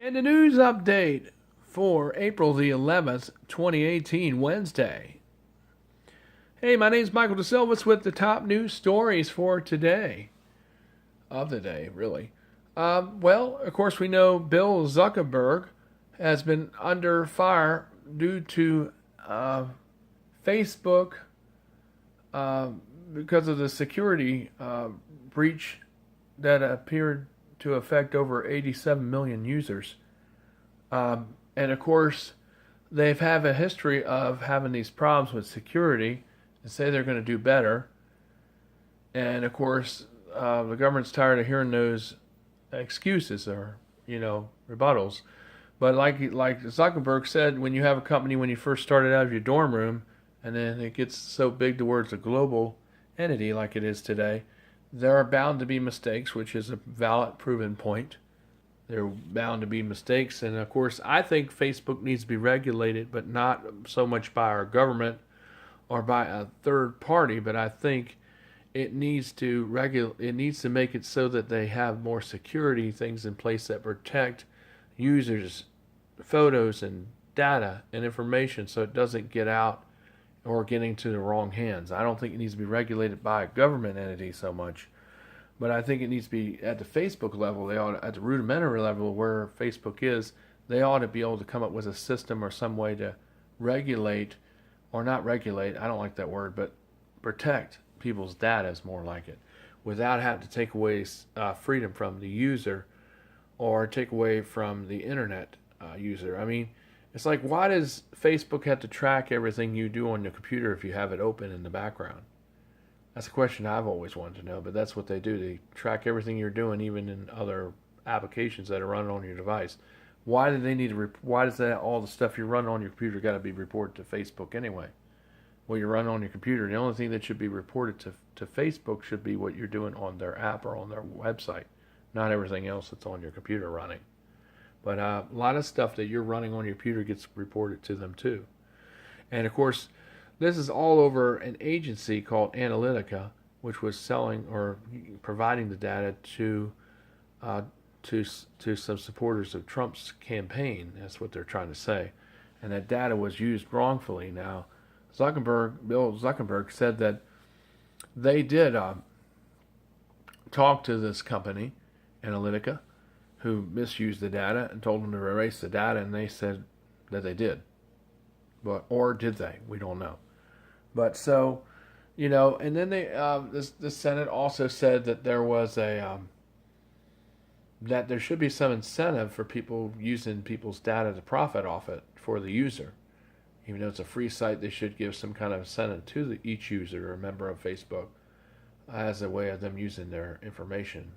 And the news update for April the 11th, 2018, Wednesday. Hey, my name is Michael DeSilvis with the top news stories for today. Of the day, really. Well, of course, we know Bill Zuckerberg has been under fire due to Facebook uh, because of the security breach that appeared to affect over 87 million users. And of course, they've have a history of having these problems with security and say they're going to do better. And of course, the government's tired of hearing those excuses or rebuttals. But like Zuckerberg said, when you have a company when you first started out of your dorm room, and then it gets so big towards a global entity like it is today, there are bound to be mistakes, which is a valid proven point. There are bound to be mistakes, and of course, I think Facebook needs to be regulated, but not so much by our government or by a third party. But I think it needs to make it so that they have more security things in place that protect users' photos and data and information, so it doesn't get out or get into the wrong hands. I don't think it needs to be regulated by a government entity so much, but I think it needs to be at the Facebook level. They ought, at the rudimentary level where Facebook is, they ought to be able to come up with a system or some way to regulate, or not regulate, I don't like that word, but protect people's data is more like it, without having to take away freedom from the user or take away from the internet user. I mean, it's like, why does Facebook have to track everything you do on your computer if you have it open in the background? That's a question I've always wanted to know, but that's what they do. They track everything you're doing, even in other applications that are running on your device. Why do they need to? Why does that all the stuff you run on your computer got to be reported to Facebook anyway? Well, you run on your computer. The only thing that should be reported to Facebook should be what you're doing on their app or on their website, not everything else that's on your computer running. But a lot of stuff that you're running on your computer gets reported to them too. And of course, this is all over an agency called Analytica, which was selling or providing the data uh, to some supporters of Trump's campaign. That's what they're trying to say, and that data was used wrongfully. Now, Bill Zuckerberg, said that they did talk to this company, Analytica, who misused the data and told them to erase the data, and they said that they did. But or did they? We don't know. But so, and then the Senate also said that there was that there should be some incentive for people using people's data to profit off it for the user. Even though it's a free site, they should give some kind of incentive to each user or member of Facebook as a way of them using their information.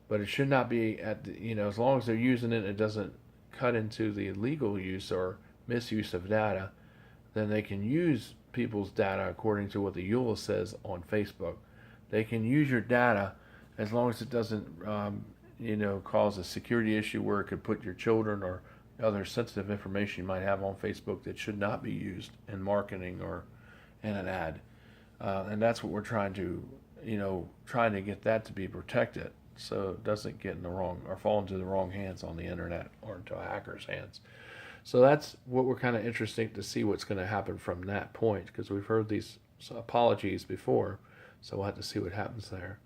But it should not be as long as they're using it, it doesn't cut into the illegal use or misuse of data, then they can use people's data according to what the EULA says on Facebook. They can use your data as long as it doesn't, cause a security issue where it could put your children or other sensitive information you might have on Facebook that should not be used in marketing or in an ad. And that's what we're trying to get that to be protected, so it doesn't get in the wrong or fall into the wrong hands on the internet or into a hacker's hands. So that's what we're kind of interested to see what's going to happen from that point, because we've heard these apologies before, so we'll have to see what happens there.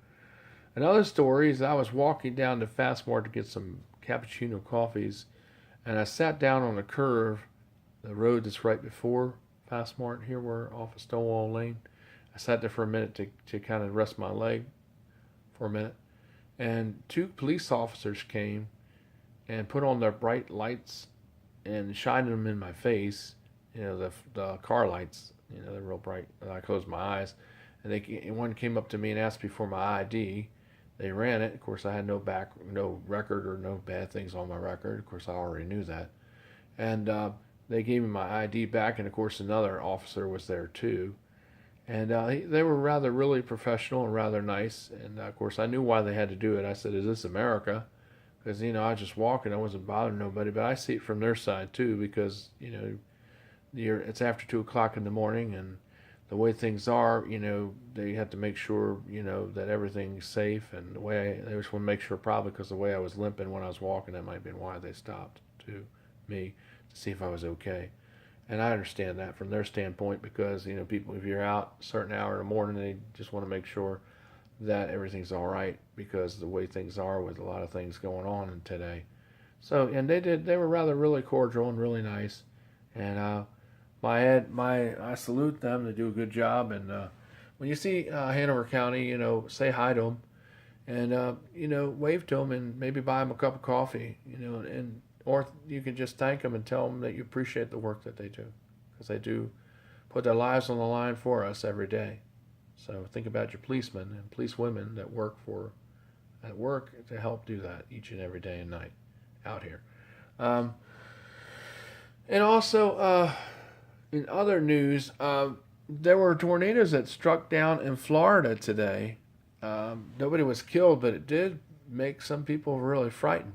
Another story is I was walking down to Fastmart to get some cappuccino coffees, and I sat down on a curve, the road that's right before Fastmart here, we're off of Stonewall Lane. I sat there for a minute to kind of rest my leg for a minute, and two police officers came and put on their bright lights and shined them in my face. The car lights, they're real bright. And I closed my eyes, and one came up to me and asked me for my ID. They ran it. Of course, I had no record or no bad things on my record. Of course, I already knew that. And they gave me my ID back, and of course, another officer was there too. And they were really professional and rather nice. And of course, I knew why they had to do it. I said, "Is this America?" Because I was just walking, I wasn't bothering nobody. But I see it from their side too, because it's after 2 o'clock in the morning, and the way things are, they have to make sure, that everything's safe. And the way they just want to make sure, probably because the way I was limping when I was walking, that might have been why they stopped to me to see if I was okay. And I understand that from their standpoint because, people, if you're out a certain hour in the morning, they just want to make sure that everything's all right because the way things are with a lot of things going on in today. So, and they were rather really cordial and really nice. And I salute them. They do a good job. And when you see Hanover County, say hi to them and wave to them and maybe buy them a cup of coffee, and or you can just thank them and tell them that you appreciate the work that they do because they do put their lives on the line for us every day. So think about your policemen and policewomen that work to help do that each and every day and night out here. And also, in other news, there were tornadoes that struck down in Florida today. Nobody was killed, but it did make some people really frightened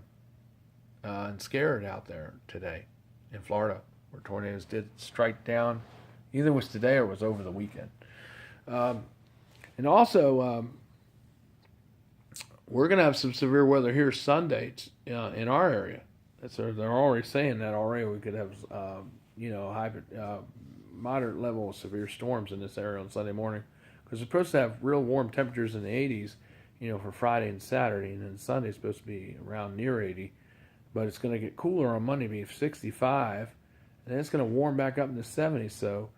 and scared out there today in Florida, where tornadoes did strike down. Either it was today or it was over the weekend. And also, we're going to have some severe weather here Sunday in our area. They're already saying that already. We could have, moderate level of severe storms in this area on Sunday morning because we're supposed to have real warm temperatures in the 80s, for Friday and Saturday, and then Sunday's supposed to be around near 80. But it's going to get cooler on Monday, be 65, and then it's going to warm back up in the 70s. So,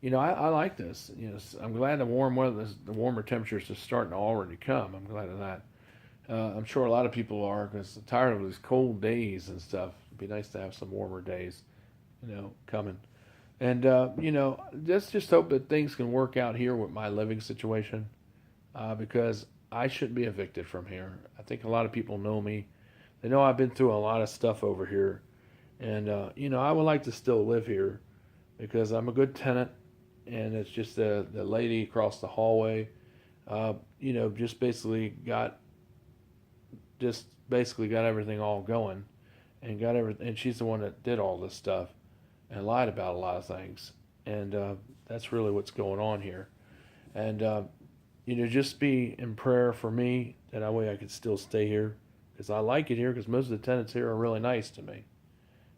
I like this. I'm glad the warmer temperatures are starting to already come. I'm glad of that. I'm sure a lot of people are because they're tired of these cold days and stuff. It'd be nice to have some warmer days, coming. And, let's just hope that things can work out here with my living situation because I shouldn't be evicted from here. I think a lot of people know me. They know I've been through a lot of stuff over here. And, I would like to still live here because I'm a good tenant. And it's just the lady across the hallway, just basically got everything all going, and got everything. And she's the one that did all this stuff, and lied about a lot of things. And that's really what's going on here. And just be in prayer for me that way I could still stay here because I like it here because most of the tenants here are really nice to me,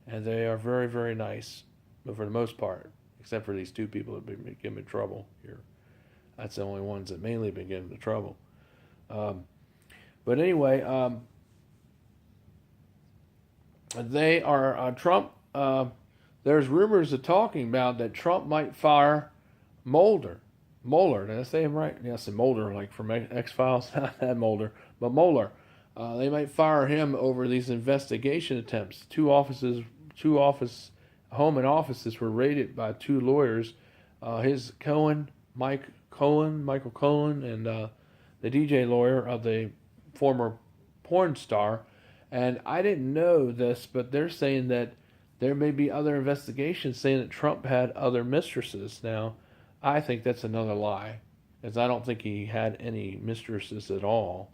and they are very very nice, but for the most part. Except for these two people that have been giving me trouble here. That's the only ones that mainly been giving me trouble. But anyway, they are Trump. There's rumors of talking about that Trump might fire Mulder. Did I say him right? Yeah, I said Mulder, like from X-Files. Not Mulder, but Mueller. They might fire him over these investigation attempts. Two home and offices were raided by two lawyers, Michael Cohen, and the DJ lawyer of the former porn star. And I didn't know this, but they're saying that there may be other investigations saying that Trump had other mistresses. Now, I think that's another lie, as I don't think he had any mistresses at all,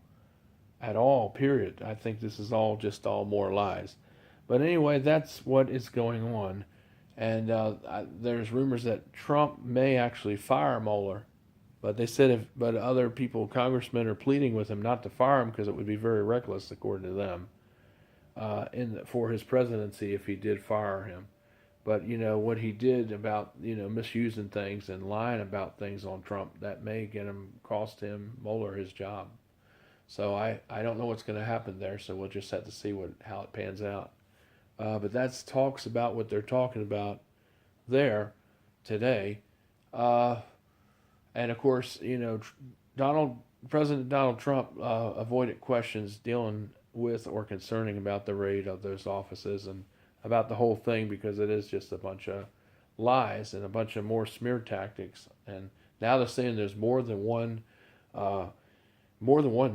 period. I think this is all more lies. But anyway, that's what is going on. And there's rumors that Trump may actually fire Mueller. But they said but other people, congressmen, are pleading with him not to fire him because it would be very reckless, according to them, for his presidency if he did fire him. But, what he did about, misusing things and lying about things on Trump, that may cost him, Mueller, his job. So I don't know what's going to happen there, so we'll just have to see how it pans out. But that's talks about what they're talking about there today. And of course, President Donald Trump avoided questions dealing with or concerning about the raid of those offices and about the whole thing because it is just a bunch of lies and a bunch of more smear tactics. And now they're saying there's more than one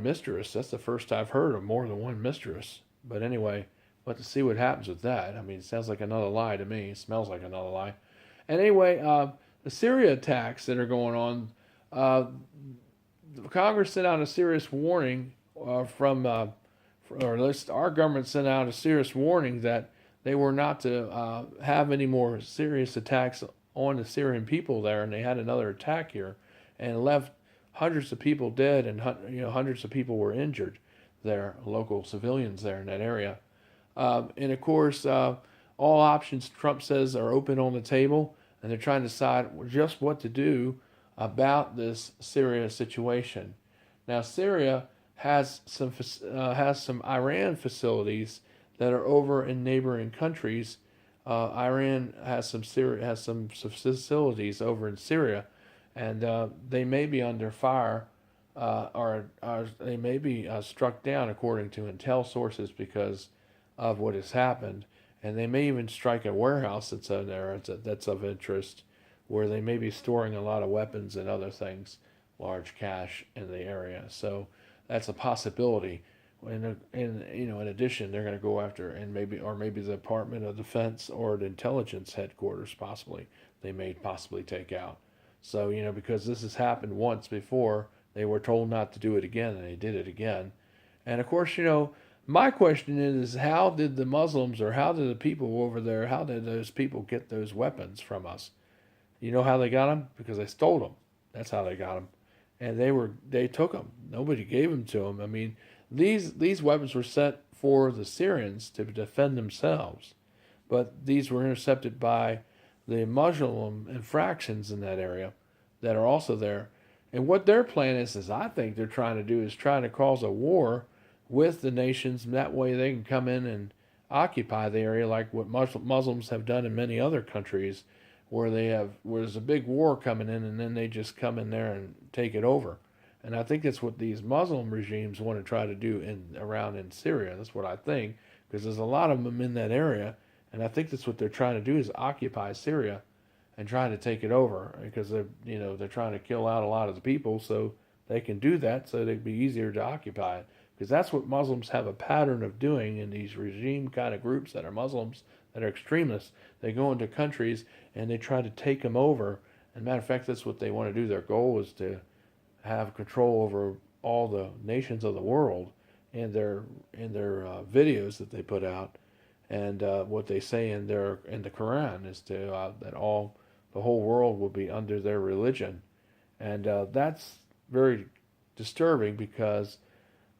mistress. That's the first I've heard of more than one mistress. But anyway, we'll have to see what happens with that. I mean, it sounds like another lie to me. It smells like another lie. And anyway, the Syria attacks that are going on, Congress sent out a serious warning or at least our government sent out a serious warning that they were not to have any more serious attacks on the Syrian people there, and they had another attack here, and left hundreds of people dead, and hundreds of people were injured there, local civilians there in that area. And of course, all options, Trump says, are open on the table, and they're trying to decide just what to do about this Syria situation. Now, Syria has some Iran facilities that are over in neighboring countries. Iran has some facilities over in Syria, and they may be under fire, or they may be struck down according to intel sources because of what has happened, and they may even strike a warehouse that's in there that's of interest, where they may be storing a lot of weapons and other things, large cash in the area. So that's a possibility. In addition, they're going to go after, and maybe the Department of Defense or the intelligence headquarters, possibly they may possibly take out. So because this has happened once before, they were told not to do it again, and they did it again. And of course, my question is, how did the Muslims, or how did the people over there, how did those people get those weapons from us? You know how they got them? Because they stole them. That's how they got them, and they took them. Nobody gave them to them. I mean, these weapons were sent for the Syrians to defend themselves, but these were intercepted by the Muslim infractions in that area that are also there. And what their plan is I think they're trying to do is trying to cause a war with the nations, and that way they can come in and occupy the area like what Muslims have done in many other countries, where there's a big war coming in, and then they just come in there and take it over. And I think that's what these Muslim regimes want to try to do around in Syria. That's what I think, because there's a lot of them in that area, and I think that's what they're trying to do is occupy Syria and trying to take it over, because they're trying to kill out a lot of the people so they can do that, so it'd be easier to occupy it. Because that's what Muslims have a pattern of doing in these regime kind of groups that are Muslims, that are extremists. They go into countries and they try to take them over. And matter of fact, that's what they want to do. Their goal is to have control over all the nations of the world in their videos that they put out, and what they say in the Quran is that the whole world will be under their religion, and that's very disturbing, because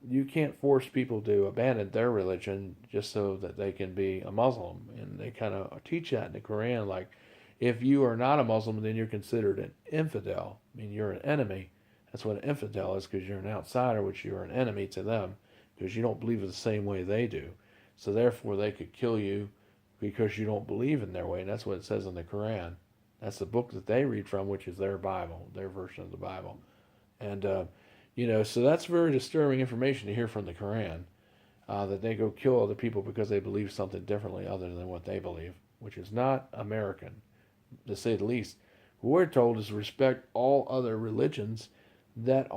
you can't force people to abandon their religion just so that they can be a Muslim. And they kind of teach that in the Quran, like, if you are not a Muslim, then you're considered an infidel. I mean, you're an enemy. That's what an infidel is, because you're an outsider, which you're an enemy to them, because you don't believe in the same way they do. So therefore, they could kill you because you don't believe in their way. And that's what it says in the Quran. That's the book that they read from, which is their Bible, their version of the Bible. And so that's very disturbing information to hear from the Quran, that they go kill other people because they believe something differently other than what they believe, which is not American, to say the least. What we're told is respect all other religions that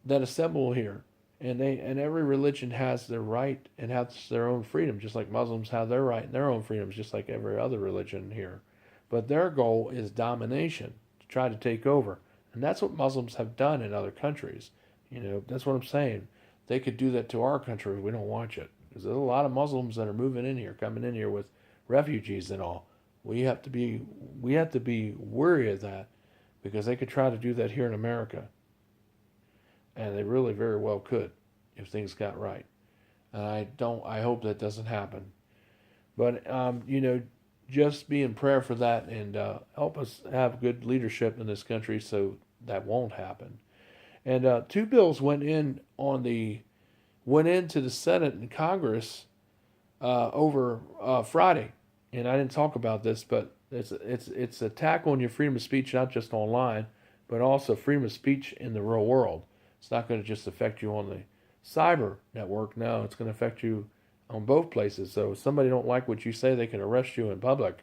assemble here, and every religion has their right and has their own freedom, just like Muslims have their right and their own freedoms, just like every other religion here. But their goal is domination, to try to take over. And that's what Muslims have done in other countries. That's what I'm saying. They could do that to our country. We don't want it. Because there's a lot of Muslims that are moving in here, coming in here with refugees and all. We have to be wary of that, because they could try to do that here in America. And they really very well could, if things got right. And I hope that doesn't happen. But, just be in prayer for that, and help us have good leadership in this country so that won't happen. And two bills went into the Senate and Congress over Friday, and I didn't talk about this, but it's attack on your freedom of speech, not just online, but also freedom of speech in the real world. It's not going to just affect you on the cyber network. No, it's going to affect you on both places. So if somebody don't like what you say, they can arrest you in public.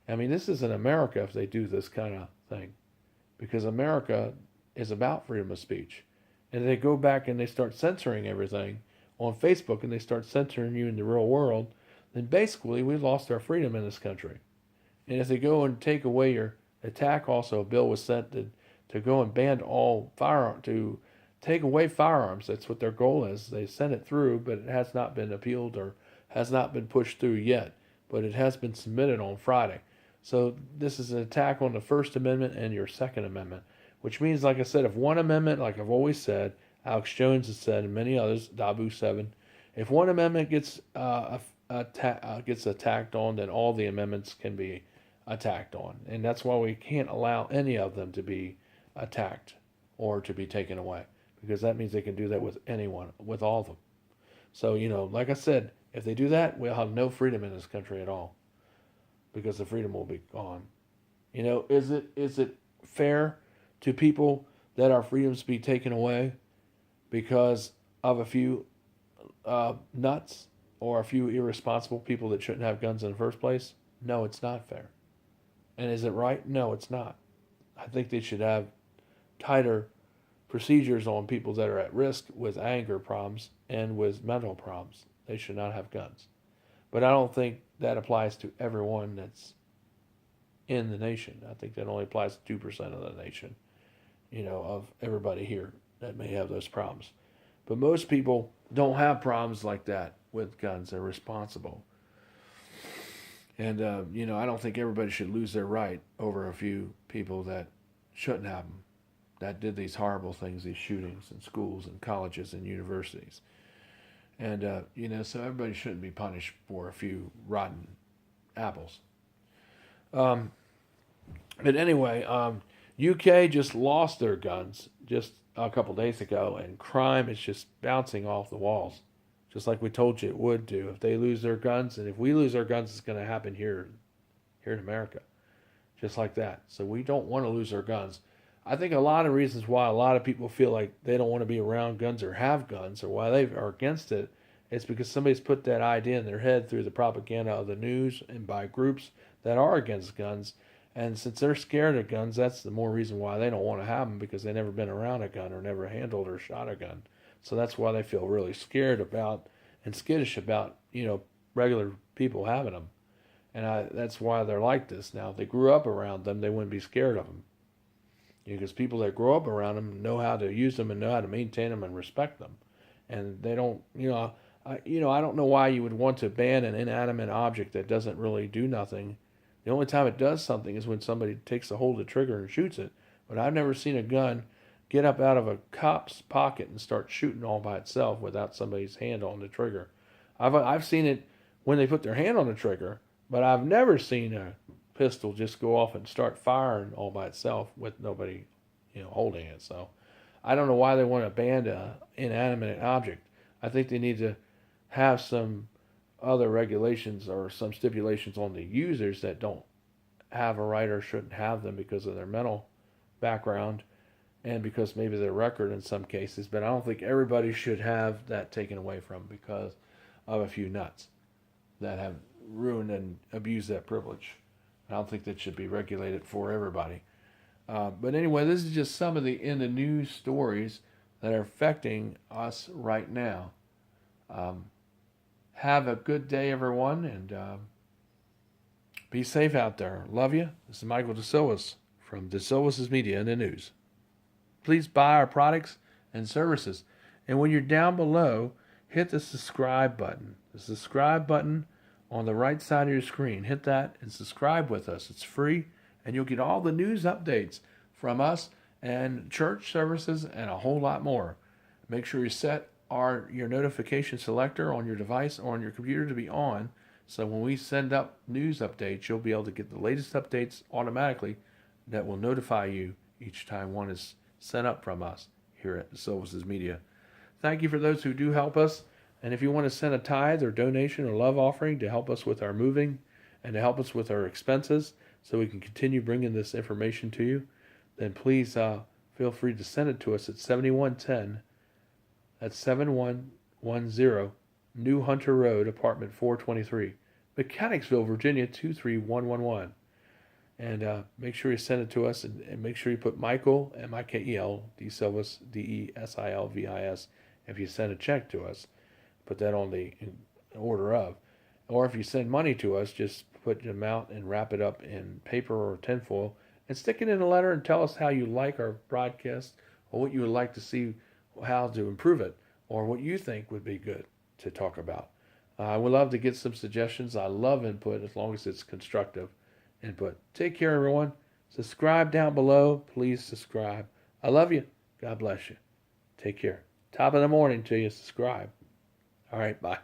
I mean, this is in America if they do this kind of thing, because America is about freedom of speech. And they go back and they start censoring everything on Facebook, and they start censoring you in the real world, then basically we've lost our freedom in this country. And if they go and take away your attack, also a bill was sent to go and ban all firearms, to take away firearms. That's what their goal is. They sent it through, but it has not been appealed or has not been pushed through yet. But it has been submitted on Friday. So this is an attack on the First Amendment and your Second Amendment, which means, like I said, if one amendment, like I've always said, Alex Jones has said, and many others, Dabu 7, if one amendment gets attacked on, then all the amendments can be attacked on. And that's why we can't allow any of them to be attacked or to be taken away, because that means they can do that with anyone, with all of them. So, like I said, if they do that, we'll have no freedom in this country at all, because the freedom will be gone. Is it fair to people that our freedoms be taken away because of a few nuts or a few irresponsible people that shouldn't have guns in the first place? No, it's not fair. And is it right? No, it's not. I think they should have tighter procedures on people that are at risk with anger problems and with mental problems. They should not have guns. But I don't think that applies to everyone that's in the nation. I think that only applies to 2% of the nation, of everybody here that may have those problems. But most people don't have problems like that with guns. They're responsible. And, I don't think everybody should lose their right over a few people that shouldn't have them, that did these horrible things, these shootings in schools and colleges and universities. And, so everybody shouldn't be punished for a few rotten apples. But anyway, UK just lost their guns just a couple days ago, and crime is just bouncing off the walls, just like we told you it would do. If they lose their guns, and if we lose our guns, it's going to happen here in America, just like that. So we don't want to lose our guns. I think a lot of reasons why a lot of people feel like they don't want to be around guns or have guns, or why they are against it, is because somebody's put that idea in their head through the propaganda of the news and by groups that are against guns. And since they're scared of guns, that's the more reason why they don't want to have them, because they've never been around a gun or never handled or shot a gun. So that's why they feel really scared about and skittish about, regular people having them. And that's why they're like this now. If they grew up around them, they wouldn't be scared of them. Because people that grow up around them know how to use them and know how to maintain them and respect them. And they don't, I don't know why you would want to ban an inanimate object that doesn't really do nothing. The only time it does something is when somebody takes a hold of the trigger and shoots it. But I've never seen a gun get up out of a cop's pocket and start shooting all by itself without somebody's hand on the trigger. I've seen it when they put their hand on the trigger, but I've never seen a pistol just go off and start firing all by itself with nobody, holding it. So I don't know why they want to ban an inanimate object. I think they need to have some other regulations or some stipulations on the users that don't have a right or shouldn't have them because of their mental background and because maybe their record in some cases. But I don't think everybody should have that taken away from them because of a few nuts that have ruined and abused that privilege. I don't think that should be regulated for everybody. But anyway, this is just some of the in the news stories that are affecting us right now. Have a good day, everyone, and be safe out there. Love you. This is Michael DeSillis from DeSillis' Media in the News. Please buy our products and services. And when you're down below, hit the subscribe button. The subscribe button on the right side of your screen. Hit that and subscribe with us. It's free, and you'll get all the news updates from us and church services and a whole lot more. Make sure you set your notification selector on your device or on your computer to be on, so when we send up news updates, you'll be able to get the latest updates automatically that will notify you each time one is sent up from us here at DeSillis' Media. Thank you for those who do help us, and if you want to send a tithe or donation or love offering to help us with our moving and to help us with our expenses so we can continue bringing this information to you, then please feel free to send it to us at 7110. That's 7110 New Hunter Road, apartment 423, Mechanicsville, Virginia 23111. And make sure you send it to us, and make sure you put Michael, Mikel, DeSilvis, Desilvis, if you send a check to us. Put that on the order of. Or if you send money to us, just put the amount and wrap it up in paper or tinfoil and stick it in a letter and tell us how you like our broadcast or what you would like to see, how to improve it, or what you think would be good to talk about. I would love to get some suggestions. I love input as long as it's constructive input. Take care, everyone. Subscribe down below. Please subscribe. I love you. God bless you. Take care. Top of the morning to you. Subscribe. All right, bye.